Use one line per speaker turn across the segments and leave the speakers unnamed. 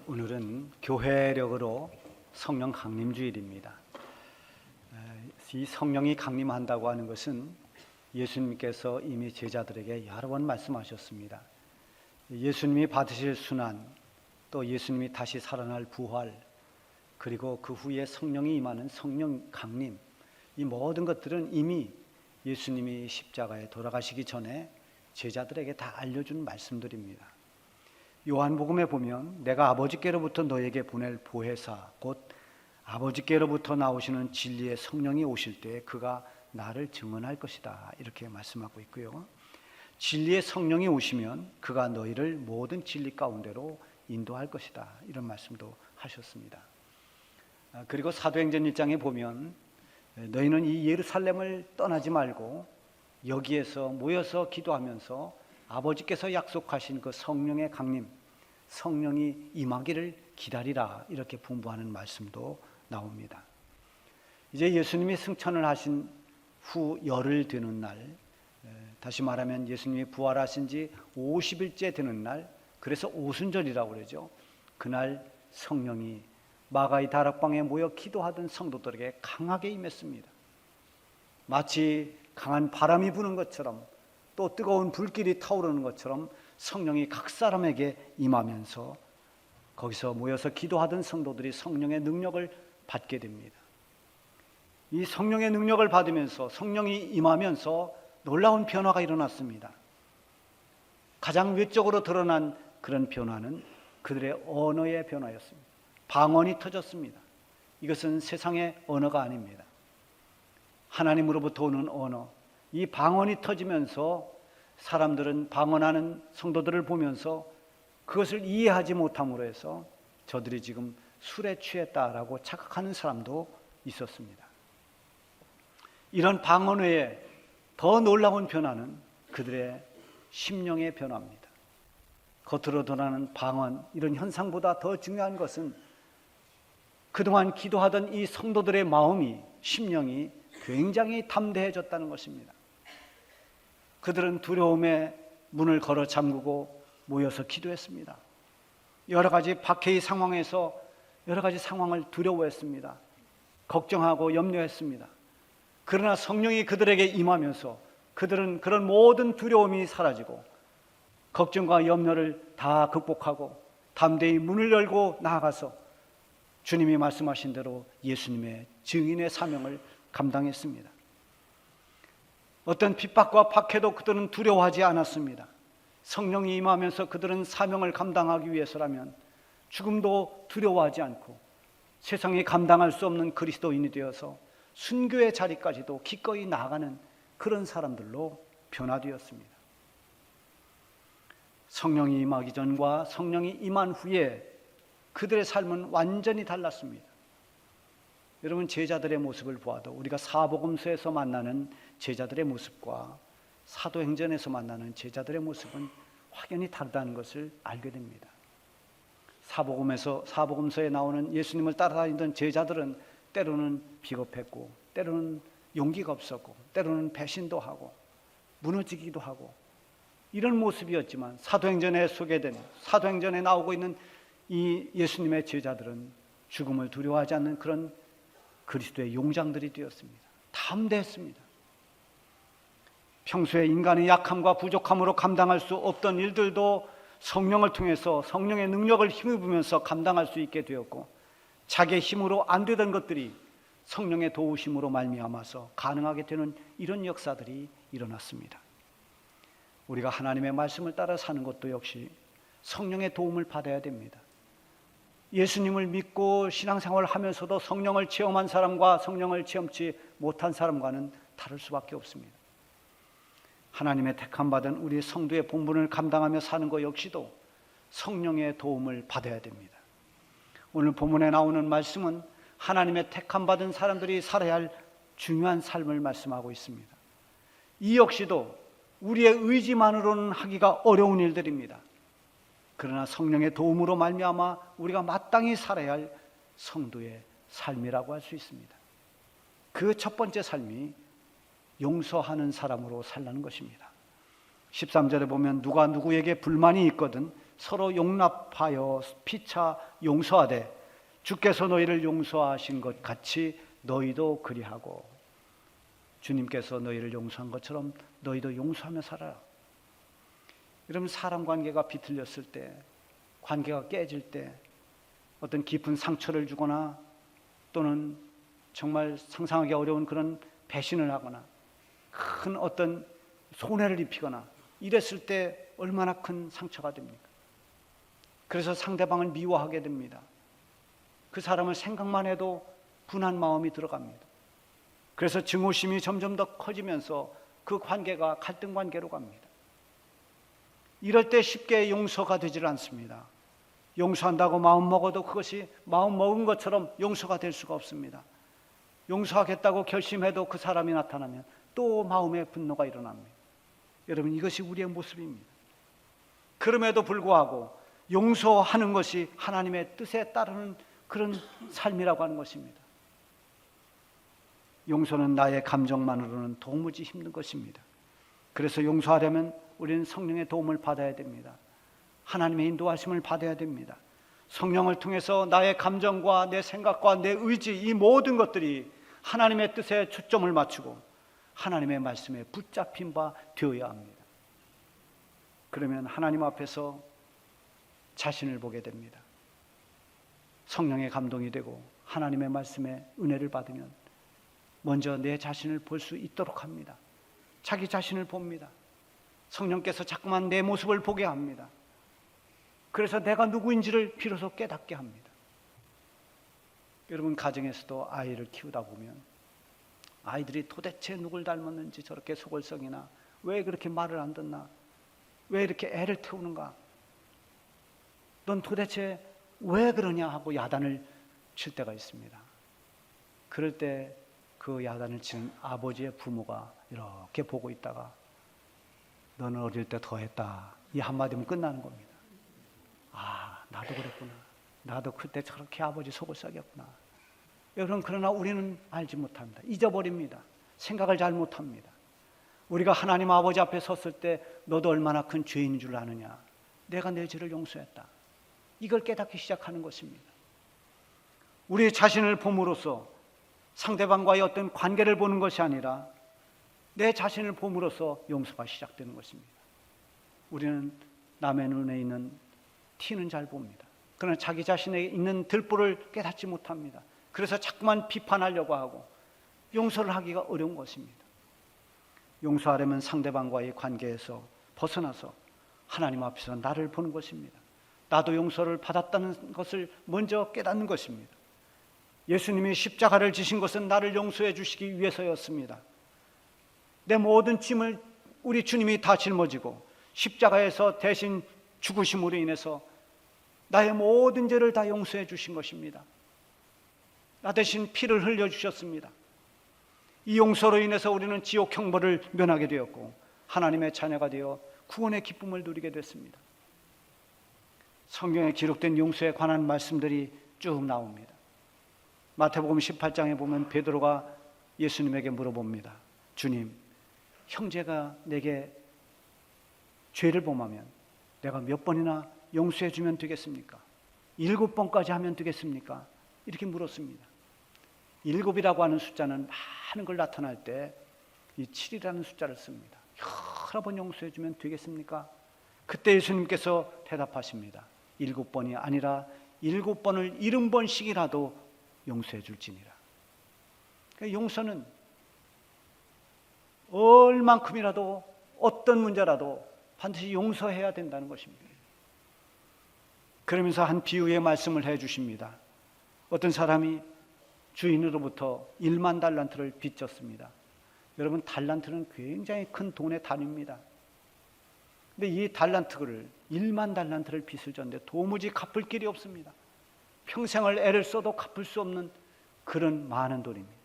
오늘은 교회력으로 성령 강림주일입니다. 이 성령이 강림한다고 하는 것은 예수님께서 이미 제자들에게 여러 번 말씀하셨습니다. 예수님이 받으실 순환, 또 예수님이 다시 살아날 부활, 그리고 그 후에 성령이 임하는 성령 강림, 이 모든 것들은 이미 예수님이 십자가에 돌아가시기 전에 제자들에게 다 알려준 말씀들입니다. 요한복음에 보면 내가 아버지께로부터 너에게 보낼 보혜사, 곧 아버지께로부터 나오시는 진리의 성령이 오실 때 그가 나를 증언할 것이다, 이렇게 말씀하고 있고요. 진리의 성령이 오시면 그가 너희를 모든 진리 가운데로 인도할 것이다, 이런 말씀도 하셨습니다. 그리고 사도행전 1장에 보면 너희는 이 예루살렘을 떠나지 말고 여기에서 모여서 기도하면서 아버지께서 약속하신 그 성령의 강림, 성령이 임하기를 기다리라, 이렇게 분부하는 말씀도 나옵니다. 이제 예수님이 승천을 하신 후 열흘 되는 날, 다시 말하면 예수님이 부활하신 지 50일째 되는 날, 그래서 오순절이라고 그러죠. 그날 성령이 마가의 다락방에 모여 기도하던 성도들에게 강하게 임했습니다. 마치 강한 바람이 부는 것처럼, 또 뜨거운 불길이 타오르는 것처럼 성령이 각 사람에게 임하면서 거기서 모여서 기도하던 성도들이 성령의 능력을 받게 됩니다. 이 성령의 능력을 받으면서, 성령이 임하면서 놀라운 변화가 일어났습니다. 가장 외적으로 드러난 그런 변화는 그들의 언어의 변화였습니다. 방언이 터졌습니다. 이것은 세상의 언어가 아닙니다. 하나님으로부터 오는 언어, 이 방언이 터지면서 사람들은 방언하는 성도들을 보면서 그것을 이해하지 못함으로 해서 저들이 지금 술에 취했다라고 착각하는 사람도 있었습니다. 이런 방언 외에 더 놀라운 변화는 그들의 심령의 변화입니다. 겉으로 드러나는 방언, 이런 현상보다 더 중요한 것은 그동안 기도하던 이 성도들의 마음이, 심령이 굉장히 담대해졌다는 것입니다. 그들은 두려움의 문을 걸어 잠그고 모여서 기도했습니다. 여러 가지 박해의 상황에서 여러 가지 상황을 두려워했습니다. 걱정하고 염려했습니다. 그러나 성령이 그들에게 임하면서 그들은 그런 모든 두려움이 사라지고 걱정과 염려를 다 극복하고 담대히 문을 열고 나아가서 주님이 말씀하신 대로 예수님의 증인의 사명을 감당했습니다. 어떤 핍박과 박해도 그들은 두려워하지 않았습니다. 성령이 임하면서 그들은 사명을 감당하기 위해서라면 죽음도 두려워하지 않고 세상이 감당할 수 없는 그리스도인이 되어서 순교의 자리까지도 기꺼이 나아가는 그런 사람들로 변화되었습니다. 성령이 임하기 전과 성령이 임한 후에 그들의 삶은 완전히 달랐습니다. 여러분, 제자들의 모습을 보아도 우리가 사복음서에서 만나는 제자들의 모습과 사도행전에서 만나는 제자들의 모습은 확연히 다르다는 것을 알게 됩니다. 사복음서에 나오는 예수님을 따라다니던 제자들은 때로는 비겁했고, 때로는 용기가 없었고, 때로는 배신도 하고 무너지기도 하고, 이런 모습이었지만 사도행전에 나오고 있는 이 예수님의 제자들은 죽음을 두려워하지 않는 그런 그리스도의 용장들이 되었습니다. 담대했습니다. 평소에 인간의 약함과 부족함으로 감당할 수 없던 일들도 성령을 통해서 성령의 능력을 힘입으면서 감당할 수 있게 되었고, 자기의 힘으로 안 되던 것들이 성령의 도우심으로 말미암아서 가능하게 되는 이런 역사들이 일어났습니다. 우리가 하나님의 말씀을 따라 사는 것도 역시 성령의 도움을 받아야 됩니다. 예수님을 믿고 신앙생활을 하면서도 성령을 체험한 사람과 성령을 체험치 못한 사람과는 다를 수밖에 없습니다. 하나님의 택함받은 우리 성도의 본분을 감당하며 사는 것 역시도 성령의 도움을 받아야 됩니다. 오늘 본문에 나오는 말씀은 하나님의 택함받은 사람들이 살아야 할 중요한 삶을 말씀하고 있습니다. 이 역시도 우리의 의지만으로는 하기가 어려운 일들입니다. 그러나 성령의 도움으로 말미암아 우리가 마땅히 살아야 할 성도의 삶이라고 할 수 있습니다. 그 첫 번째 삶이 용서하는 사람으로 살라는 것입니다. 13절에 보면 누가 누구에게 불만이 있거든 서로 용납하여 피차 용서하되 주께서 너희를 용서하신 것 같이 너희도 그리하고, 주님께서 너희를 용서한 것처럼 너희도 용서하며 살아라. 여러분, 사람 관계가 비틀렸을 때, 관계가 깨질 때, 어떤 깊은 상처를 주거나 또는 정말 상상하기 어려운 그런 배신을 하거나 큰 어떤 손해를 입히거나 이랬을 때 얼마나 큰 상처가 됩니까? 그래서 상대방을 미워하게 됩니다. 그 사람을 생각만 해도 분한 마음이 들어갑니다. 그래서 증오심이 점점 더 커지면서 그 관계가 갈등 관계로 갑니다. 이럴 때 쉽게 용서가 되질 않습니다. 용서한다고 마음 먹어도 그것이 마음 먹은 것처럼 용서가 될 수가 없습니다. 용서하겠다고 결심해도 그 사람이 나타나면 또 마음의 분노가 일어납니다. 여러분, 이것이 우리의 모습입니다. 그럼에도 불구하고 용서하는 것이 하나님의 뜻에 따르는 그런 삶이라고 하는 것입니다. 용서는 나의 감정만으로는 도무지 힘든 것입니다. 그래서 용서하려면 우리는 성령의 도움을 받아야 됩니다. 하나님의 인도하심을 받아야 됩니다. 성령을 통해서 나의 감정과 내 생각과 내 의지, 이 모든 것들이 하나님의 뜻에 초점을 맞추고 하나님의 말씀에 붙잡힌 바 되어야 합니다. 그러면 하나님 앞에서 자신을 보게 됩니다. 성령의 감동이 되고 하나님의 말씀에 은혜를 받으면 먼저 내 자신을 볼 수 있도록 합니다. 자기 자신을 봅니다. 성령께서 자꾸만 내 모습을 보게 합니다. 그래서 내가 누구인지를 비로소 깨닫게 합니다. 여러분, 가정에서도 아이를 키우다 보면 아이들이 도대체 누굴 닮았는지 저렇게 속을 썩이나, 왜 그렇게 말을 안 듣나, 왜 이렇게 애를 태우는가, 넌 도대체 왜 그러냐 하고 야단을 칠 때가 있습니다. 그럴 때 그 야단을 치는 아버지의 부모가 이렇게 보고 있다가 너는 어릴 때 더 했다, 이 한마디면 끝나는 겁니다. 아, 나도 그랬구나. 나도 그때 저렇게 아버지 속을 썩였구나. 여러분, 그러나 우리는 알지 못합니다. 잊어버립니다. 생각을 잘 못합니다. 우리가 하나님 아버지 앞에 섰을 때 너도 얼마나 큰 죄인인 줄 아느냐, 내가 내 죄를 용서했다, 이걸 깨닫기 시작하는 것입니다. 우리 자신을 봄으로써 상대방과의 어떤 관계를 보는 것이 아니라 내 자신을 봄으로써 용서가 시작되는 것입니다. 우리는 남의 눈에 있는 티는 잘 봅니다. 그러나 자기 자신에 있는 들보를 깨닫지 못합니다. 그래서 자꾸만 비판하려고 하고 용서를 하기가 어려운 것입니다. 용서하려면 상대방과의 관계에서 벗어나서 하나님 앞에서 나를 보는 것입니다. 나도 용서를 받았다는 것을 먼저 깨닫는 것입니다. 예수님이 십자가를 지신 것은 나를 용서해 주시기 위해서였습니다. 내 모든 짐을 우리 주님이 다 짊어지고 십자가에서 대신 죽으심으로 인해서 나의 모든 죄를 다 용서해 주신 것입니다. 나 대신 피를 흘려 주셨습니다. 이 용서로 인해서 우리는 지옥 형벌을 면하게 되었고 하나님의 자녀가 되어 구원의 기쁨을 누리게 됐습니다. 성경에 기록된 용서에 관한 말씀들이 쭉 나옵니다. 마태복음 18장에 보면 베드로가 예수님에게 물어봅니다. 주님, 형제가 내게 죄를 범하면 내가 몇 번이나 용서해 주면 되겠습니까? 7번까지 하면 되겠습니까? 이렇게 물었습니다. 7이라고 하는 숫자는 많은 걸 나타날 때 이 7이라는 숫자를 씁니다. 여러 번 용서해 주면 되겠습니까? 그때 예수님께서 대답하십니다. 7번이 아니라 7번을 70번씩이라도 용서해 줄지니라. 그러니까 용서는 얼만큼이라도 어떤 문제라도 반드시 용서해야 된다는 것입니다. 그러면서 한 비유의 말씀을 해 주십니다. 어떤 사람이 주인으로부터 1만 달란트를 빚졌습니다. 여러분, 달란트는 굉장히 큰 돈의 단위입니다. 근데 이 달란트를 1만 달란트를 빚을 졌는데 도무지 갚을 길이 없습니다. 평생을 애를 써도 갚을 수 없는 그런 많은 돈입니다.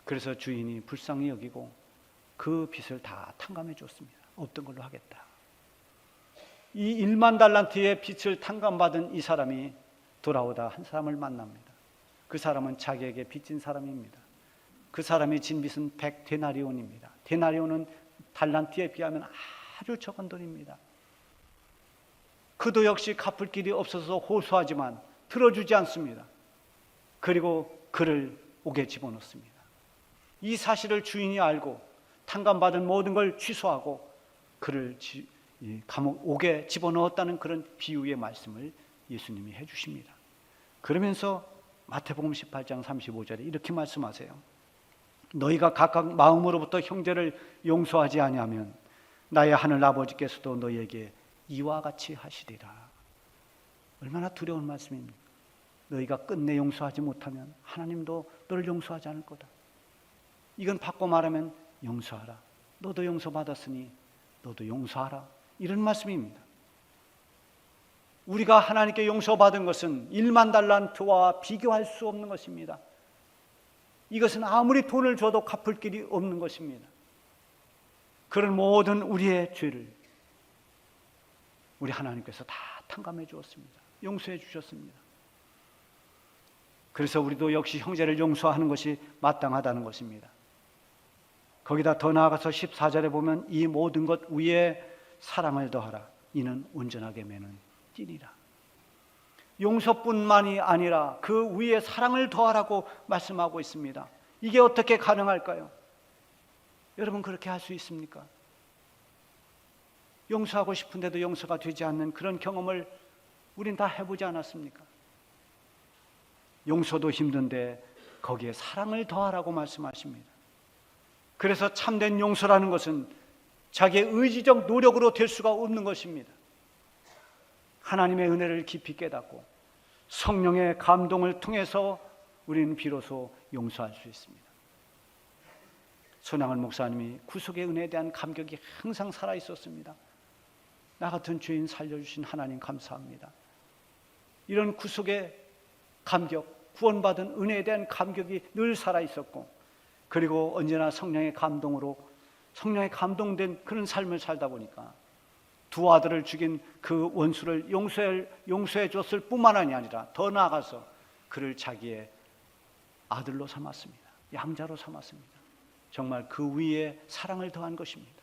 그래서 주인이 불쌍히 여기고 그 빚을 다 탕감해 줬습니다. 없던 걸로 하겠다. 이 1만 달란트의 빚을 탕감받은 이 사람이 돌아오다 한 사람을 만납니다. 그 사람은 자기에게 빚진 사람입니다. 그 사람이 진 빚은 100데나리온입니다. 데나리온은 달란트에 비하면 아주 적은 돈입니다. 그도 역시 갚을 길이 없어서 호소하지만 들어주지 않습니다. 그리고 그를 옥에 집어넣습니다. 이 사실을 주인이 알고 탕감받은 모든 걸 취소하고 그를 감옥 옥에 집어넣었다는 그런 비유의 말씀을 예수님이 해주십니다. 그러면서 마태복음 18장 35절에 이렇게 말씀하세요. 너희가 각각 마음으로부터 형제를 용서하지 아니하면 나의 하늘 아버지께서도 너희에게 이와 같이 하시리라. 얼마나 두려운 말씀입니까? 너희가 끝내 용서하지 못하면 하나님도 너를 용서하지 않을 거다. 이건 바꿔 말하면 용서하라. 너도 용서받았으니 너도 용서하라. 이런 말씀입니다. 우리가 하나님께 용서받은 것은 1만 달란트와 비교할 수 없는 것입니다. 이것은 아무리 돈을 줘도 갚을 길이 없는 것입니다. 그런 모든 우리의 죄를 우리 하나님께서 다 탕감해 주었습니다. 용서해 주셨습니다. 그래서 우리도 역시 형제를 용서하는 것이 마땅하다는 것입니다. 거기다 더 나아가서 14절에 보면 이 모든 것 위에 사랑을 더하라. 이는 온전하게 매는 띠니라. 용서뿐만이 아니라 그 위에 사랑을 더하라고 말씀하고 있습니다. 이게 어떻게 가능할까요? 여러분 그렇게 할 수 있습니까? 용서하고 싶은데도 용서가 되지 않는 그런 경험을 우린 다 해보지 않았습니까? 용서도 힘든데 거기에 사랑을 더하라고 말씀하십니다. 그래서 참된 용서라는 것은 자기의 의지적 노력으로 될 수가 없는 것입니다. 하나님의 은혜를 깊이 깨닫고 성령의 감동을 통해서 우리는 비로소 용서할 수 있습니다. 손양은 목사님이 구속의 은혜에 대한 감격이 항상 살아있었습니다. 나 같은 죄인 살려주신 하나님 감사합니다. 이런 구속의 감격, 구원받은 은혜에 대한 감격이 늘 살아있었고, 그리고 언제나 성령의 감동으로 성령에 감동된 그런 삶을 살다 보니까 두 아들을 죽인 그 원수를 용서해 줬을 뿐만 아니라 더 나아가서 그를 자기의 아들로 삼았습니다. 양자로 삼았습니다. 정말 그 위에 사랑을 더한 것입니다.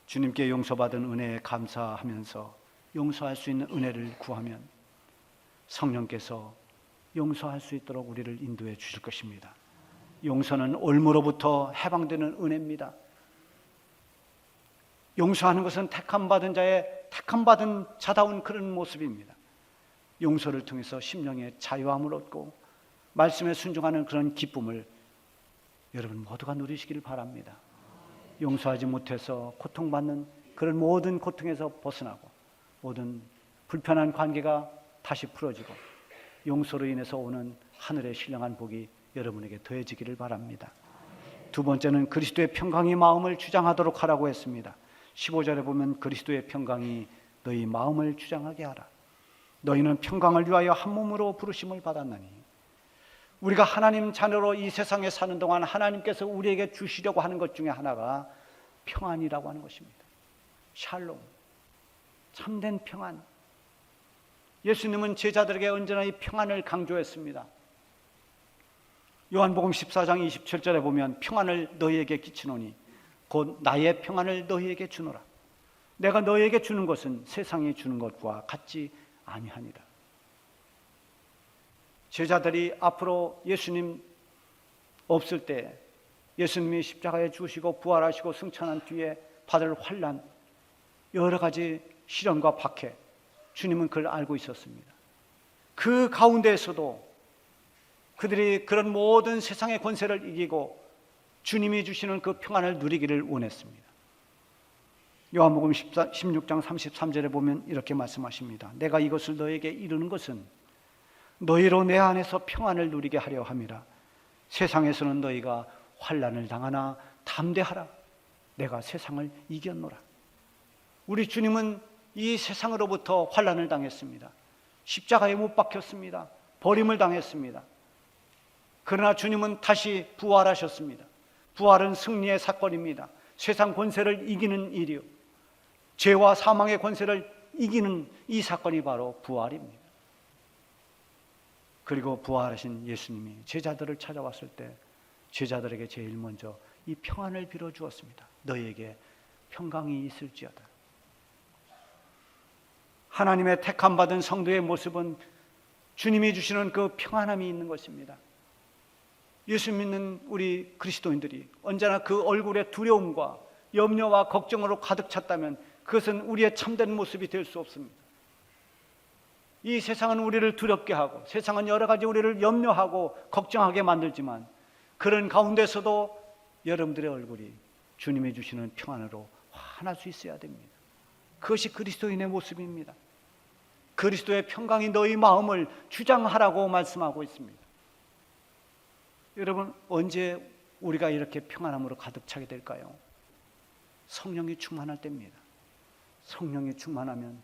주님께 용서받은 은혜에 감사하면서 용서할 수 있는 은혜를 구하면 성령께서 용서할 수 있도록 우리를 인도해 주실 것입니다. 용서는 올무로부터 해방되는 은혜입니다. 용서하는 것은 택함받은 자의 택함받은 자다운 그런 모습입니다. 용서를 통해서 심령의 자유함을 얻고 말씀에 순종하는 그런 기쁨을 여러분 모두가 누리시기를 바랍니다. 용서하지 못해서 고통받는 그런 모든 고통에서 벗어나고 모든 불편한 관계가 다시 풀어지고 용서로 인해서 오는 하늘의 신령한 복이 여러분에게 더해지기를 바랍니다. 두 번째는 그리스도의 평강이 마음을 주장하도록 하라고 했습니다. 15절에 보면 그리스도의 평강이 너희 마음을 주장하게 하라. 너희는 평강을 위하여 한 몸으로 부르심을 받았나니. 우리가 하나님 자녀로 이 세상에 사는 동안 하나님께서 우리에게 주시려고 하는 것 중에 하나가 평안이라고 하는 것입니다. 샬롬, 참된 평안. 예수님은 제자들에게 언제나 이 평안을 강조했습니다. 요한복음 14장 27절에 보면 평안을 너희에게 끼치노니 곧 나의 평안을 너희에게 주노라. 내가 너희에게 주는 것은 세상이 주는 것과 같지 아니하니라. 제자들이 앞으로 예수님 없을 때 예수님이 십자가에 죽으시고 부활하시고 승천한 뒤에 받을 환난, 여러 가지 시련과 박해, 주님은 그걸 알고 있었습니다. 그 가운데에서도 그들이 그런 모든 세상의 권세를 이기고 주님이 주시는 그 평안을 누리기를 원했습니다. 요한복음 16장 33절에 보면 이렇게 말씀하십니다. 내가 이것을 너에게 이루는 것은 너희로 내 안에서 평안을 누리게 하려 함이라. 세상에서는 너희가 환난을 당하나 담대하라. 내가 세상을 이겼노라. 우리 주님은 이 세상으로부터 환난을 당했습니다. 십자가에 못 박혔습니다. 버림을 당했습니다. 그러나 주님은 다시 부활하셨습니다. 부활은 승리의 사건입니다. 세상 권세를 이기는 일이요, 죄와 사망의 권세를 이기는 이 사건이 바로 부활입니다. 그리고 부활하신 예수님이 제자들을 찾아왔을 때 제자들에게 제일 먼저 이 평안을 빌어 주었습니다. 너희에게 평강이 있을지어다. 하나님의 택함 받은 성도의 모습은 주님이 주시는 그 평안함이 있는 것입니다. 예수 믿는 우리 그리스도인들이 언제나 그 얼굴에 두려움과 염려와 걱정으로 가득 찼다면 그것은 우리의 참된 모습이 될 수 없습니다. 이 세상은 우리를 두렵게 하고 세상은 여러 가지 우리를 염려하고 걱정하게 만들지만 그런 가운데서도 여러분들의 얼굴이 주님이 주시는 평안으로 환할 수 있어야 됩니다. 그것이 그리스도인의 모습입니다. 그리스도의 평강이 너희 마음을 주장하라고 말씀하고 있습니다. 여러분, 언제 우리가 이렇게 평안함으로 가득 차게 될까요? 성령이 충만할 때입니다. 성령이 충만하면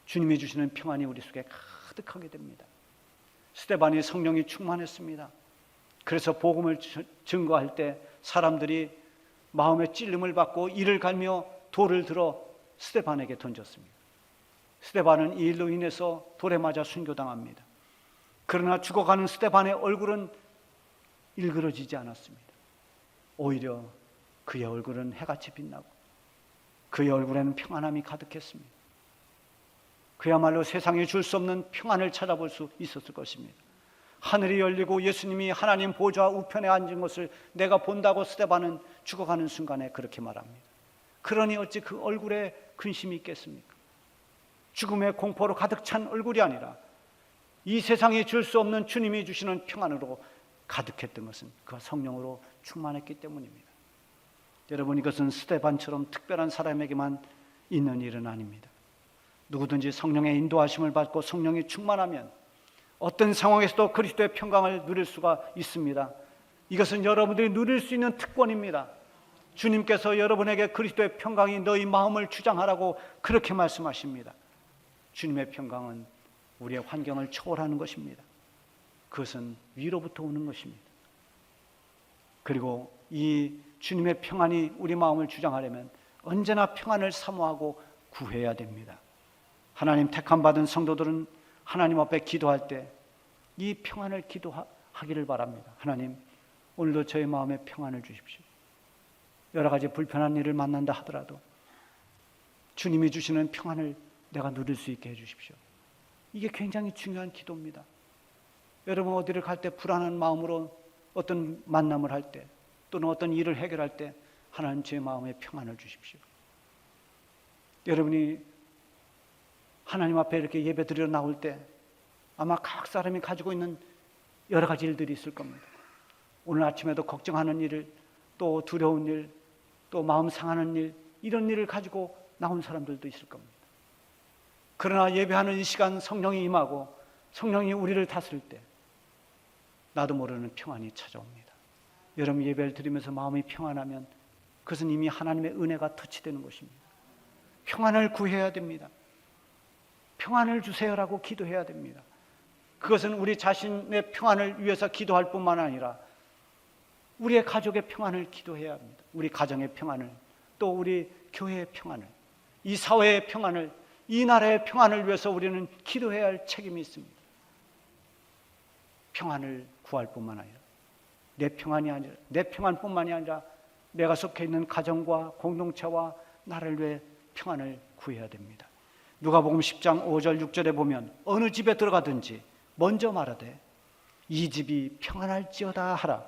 주님이 주시는 평안이 우리 속에 가득하게 됩니다. 스데반이 성령이 충만했습니다. 그래서 복음을 증거할 때 사람들이 마음의 찔림을 받고 이를 갈며 돌을 들어 스데반에게 던졌습니다. 스데반은 이 일로 인해서 돌에 맞아 순교당합니다. 그러나 죽어가는 스데반의 얼굴은 일그러지지 않았습니다. 오히려 그의 얼굴은 해같이 빛나고 그의 얼굴에는 평안함이 가득했습니다. 그야말로 세상에 줄 수 없는 평안을 찾아볼 수 있었을 것입니다. 하늘이 열리고 예수님이 하나님 보좌 우편에 앉은 것을 내가 본다고 스데반은 죽어가는 순간에 그렇게 말합니다. 그러니 어찌 그 얼굴에 근심이 있겠습니까? 죽음의 공포로 가득 찬 얼굴이 아니라 이 세상에 줄 수 없는 주님이 주시는 평안으로 가득했던 것은 그 성령으로 충만했기 때문입니다. 여러분, 이것은 스데반처럼 특별한 사람에게만 있는 일은 아닙니다. 누구든지 성령의 인도하심을 받고 성령이 충만하면 어떤 상황에서도 그리스도의 평강을 누릴 수가 있습니다. 이것은 여러분들이 누릴 수 있는 특권입니다. 주님께서 여러분에게 그리스도의 평강이 너희 마음을 주장하라고 그렇게 말씀하십니다. 주님의 평강은 우리의 환경을 초월하는 것입니다. 그것은 위로부터 오는 것입니다. 그리고 이 주님의 평안이 우리 마음을 주장하려면 언제나 평안을 사모하고 구해야 됩니다. 하나님 택함 받은 성도들은 하나님 앞에 기도할 때 이 평안을 기도하기를 바랍니다. 하나님, 오늘도 저의 마음에 평안을 주십시오. 여러 가지 불편한 일을 만난다 하더라도 주님이 주시는 평안을 내가 누릴 수 있게 해주십시오. 이게 굉장히 중요한 기도입니다. 여러분, 어디를 갈 때 불안한 마음으로 어떤 만남을 할 때 또는 어떤 일을 해결할 때 하나님, 제 마음에 평안을 주십시오. 여러분이 하나님 앞에 이렇게 예배 드리러 나올 때 아마 각 사람이 가지고 있는 여러 가지 일들이 있을 겁니다. 오늘 아침에도 걱정하는 일, 또 두려운 일, 또 마음 상하는 일, 이런 일을 가지고 나온 사람들도 있을 겁니다. 그러나 예배하는 이 시간 성령이 임하고 성령이 우리를 다스릴 때 나도 모르는 평안이 찾아옵니다. 여러분, 예배를 드리면서 마음이 평안하면 그것은 이미 하나님의 은혜가 터치되는 것입니다. 평안을 구해야 됩니다. 평안을 주세요라고 기도해야 됩니다. 그것은 우리 자신의 평안을 위해서 기도할 뿐만 아니라 우리의 가족의 평안을 기도해야 합니다. 우리 가정의 평안을, 또 우리 교회의 평안을, 이 사회의 평안을, 이 나라의 평안을 위해서 우리는 기도해야 할 책임이 있습니다. 평안을 구할 뿐만 아니라 내 평안이 아니라 내 평안뿐만이 아니라 내가 속해 있는 가정과 공동체와 나라를 위해 평안을 구해야 됩니다. 누가복음 10장 5절 6절에 보면 어느 집에 들어가든지 먼저 말하되 이 집이 평안할지어다 하라.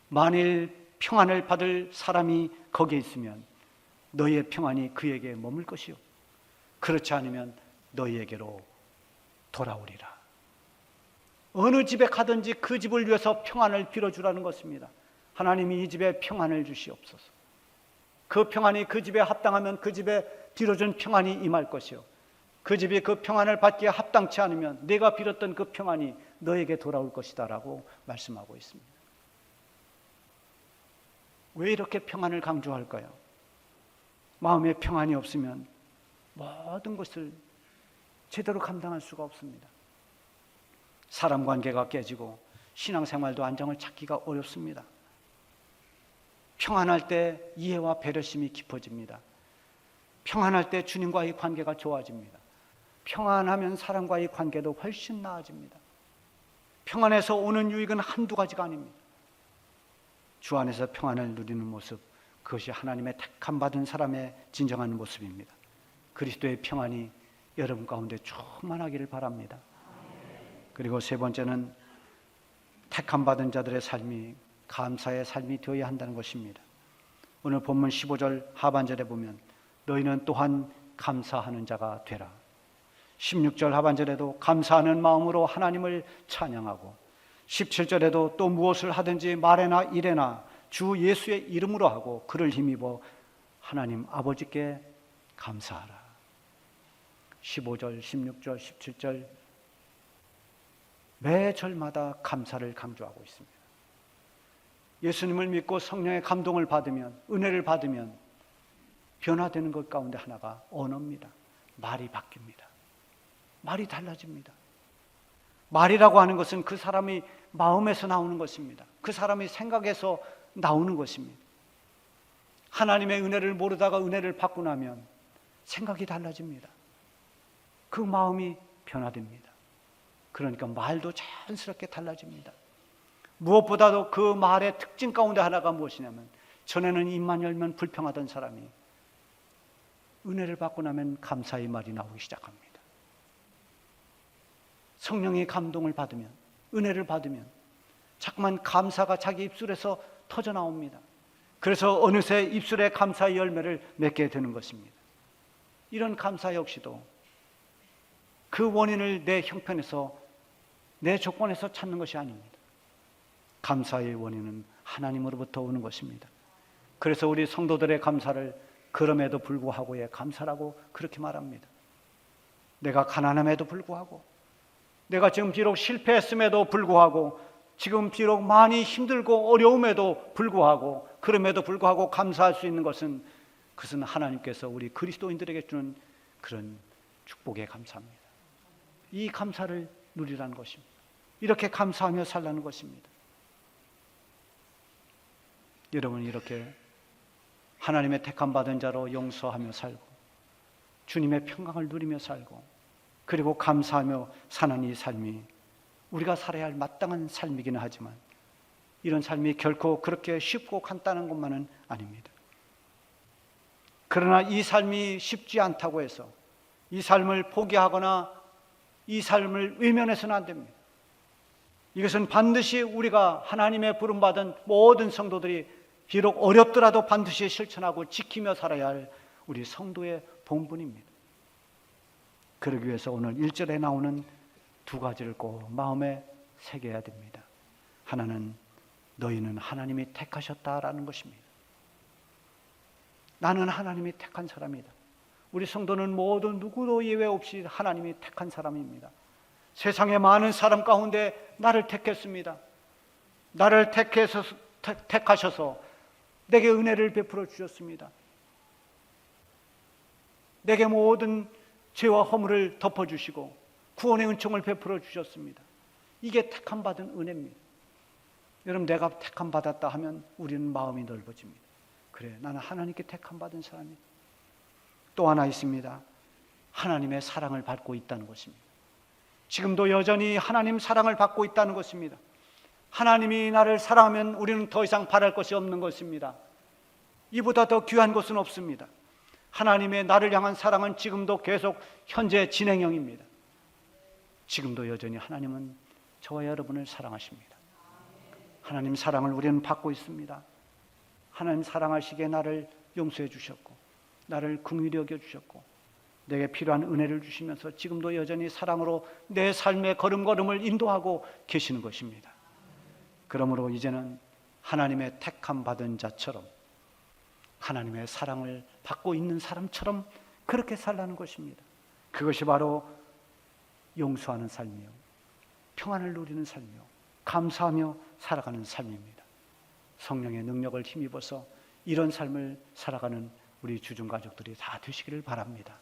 만일 평안을 받을 사람이 거기에 있으면 너희의 평안이 그에게 머물 것이요 그렇지 않으면 너희에게로 돌아오리라. 어느 집에 가든지 그 집을 위해서 평안을 빌어주라는 것입니다. 하나님이 이 집에 평안을 주시옵소서. 그 평안이 그 집에 합당하면 그 집에 빌어준 평안이 임할 것이요 그 집이 그 평안을 받기에 합당치 않으면 내가 빌었던 그 평안이 너에게 돌아올 것이다 라고 말씀하고 있습니다. 왜 이렇게 평안을 강조할까요? 마음에 평안이 없으면 모든 것을 제대로 감당할 수가 없습니다. 사람 관계가 깨지고 신앙생활도 안정을 찾기가 어렵습니다. 평안할 때 이해와 배려심이 깊어집니다. 평안할 때 주님과의 관계가 좋아집니다. 평안하면 사람과의 관계도 훨씬 나아집니다. 평안에서 오는 유익은 한두 가지가 아닙니다. 주 안에서 평안을 누리는 모습, 그것이 하나님의 택함 받은 사람의 진정한 모습입니다. 그리스도의 평안이 여러분 가운데 충만하기를 바랍니다. 그리고 세 번째는 택함 받은 자들의 삶이 감사의 삶이 되어야 한다는 것입니다. 오늘 본문 15절 하반절에 보면 너희는 또한 감사하는 자가 되라. 16절 하반절에도 감사하는 마음으로 하나님을 찬양하고 17절에도 또 무엇을 하든지 말에나 일에나 주 예수의 이름으로 하고 그를 힘입어 하나님 아버지께 감사하라. 15절, 16절, 17절 매 절마다 감사를 강조하고 있습니다. 예수님을 믿고 성령의 감동을 받으면, 은혜를 받으면 변화되는 것 가운데 하나가 언어입니다. 말이 바뀝니다. 말이 달라집니다. 말이라고 하는 것은 그 사람이 마음에서 나오는 것입니다. 그 사람이 생각에서 나오는 것입니다. 하나님의 은혜를 모르다가 은혜를 받고 나면 생각이 달라집니다. 그 마음이 변화됩니다. 그러니까 말도 자연스럽게 달라집니다. 무엇보다도 그 말의 특징 가운데 하나가 무엇이냐면 전에는 입만 열면 불평하던 사람이 은혜를 받고 나면 감사의 말이 나오기 시작합니다. 성령의 감동을 받으면, 은혜를 받으면 자꾸만 감사가 자기 입술에서 터져 나옵니다. 그래서 어느새 입술에 감사의 열매를 맺게 되는 것입니다. 이런 감사 역시도 그 원인을 내 형편에서, 내 조건에서 찾는 것이 아닙니다. 감사의 원인은 하나님으로부터 오는 것입니다. 그래서 우리 성도들의 감사를 그럼에도 불구하고의 감사라고 그렇게 말합니다. 내가 가난함에도 불구하고, 내가 지금 비록 실패했음에도 불구하고, 지금 비록 많이 힘들고 어려움에도 불구하고, 그럼에도 불구하고 감사할 수 있는 것은 그것은 하나님께서 우리 그리스도인들에게 주는 그런 축복의 감사입니다. 이 감사를 누리라는 것입니다. 이렇게 감사하며 살라는 것입니다. 여러분, 이렇게 하나님의 택함 받은 자로 용서하며 살고 주님의 평강을 누리며 살고 그리고 감사하며 사는 이 삶이 우리가 살아야 할 마땅한 삶이기는 하지만 이런 삶이 결코 그렇게 쉽고 간단한 것만은 아닙니다. 그러나 이 삶이 쉽지 않다고 해서 이 삶을 포기하거나 이 삶을 외면해서는 안 됩니다. 이것은 반드시 우리가 하나님의 부름받은 모든 성도들이 비록 어렵더라도 반드시 실천하고 지키며 살아야 할 우리 성도의 본분입니다. 그러기 위해서 오늘 1절에 나오는 두 가지를 꼭 마음에 새겨야 됩니다. 하나는 너희는 하나님이 택하셨다라는 것입니다. 나는 하나님이 택한 사람이다. 우리 성도는 모두 누구도 예외 없이 하나님이 택한 사람입니다. 세상의 많은 사람 가운데 나를 택했습니다. 나를 택하셔서 내게 은혜를 베풀어 주셨습니다. 내게 모든 죄와 허물을 덮어주시고 구원의 은총을 베풀어 주셨습니다. 이게 택함 받은 은혜입니다. 여러분, 내가 택함 받았다 하면 우리는 마음이 넓어집니다. 그래, 나는 하나님께 택함 받은 사람이다. 또 하나 있습니다. 하나님의 사랑을 받고 있다는 것입니다. 지금도 여전히 하나님 사랑을 받고 있다는 것입니다. 하나님이 나를 사랑하면 우리는 더 이상 바랄 것이 없는 것입니다. 이보다 더 귀한 것은 없습니다. 하나님의 나를 향한 사랑은 지금도 계속 현재 진행형입니다. 지금도 여전히 하나님은 저와 여러분을 사랑하십니다. 하나님 사랑을 우리는 받고 있습니다. 하나님 사랑하시기에 나를 용서해 주셨고 나를 긍휼히 여겨 주셨고 내게 필요한 은혜를 주시면서 지금도 여전히 사랑으로 내 삶의 걸음걸음을 인도하고 계시는 것입니다. 그러므로 이제는 하나님의 택함 받은 자처럼 하나님의 사랑을 받고 있는 사람처럼 그렇게 살라는 것입니다. 그것이 바로 용서하는 삶이요, 평안을 누리는 삶이요, 감사하며 살아가는 삶입니다. 성령의 능력을 힘입어서 이런 삶을 살아가는 우리 주중가족들이 다 되시기를 바랍니다.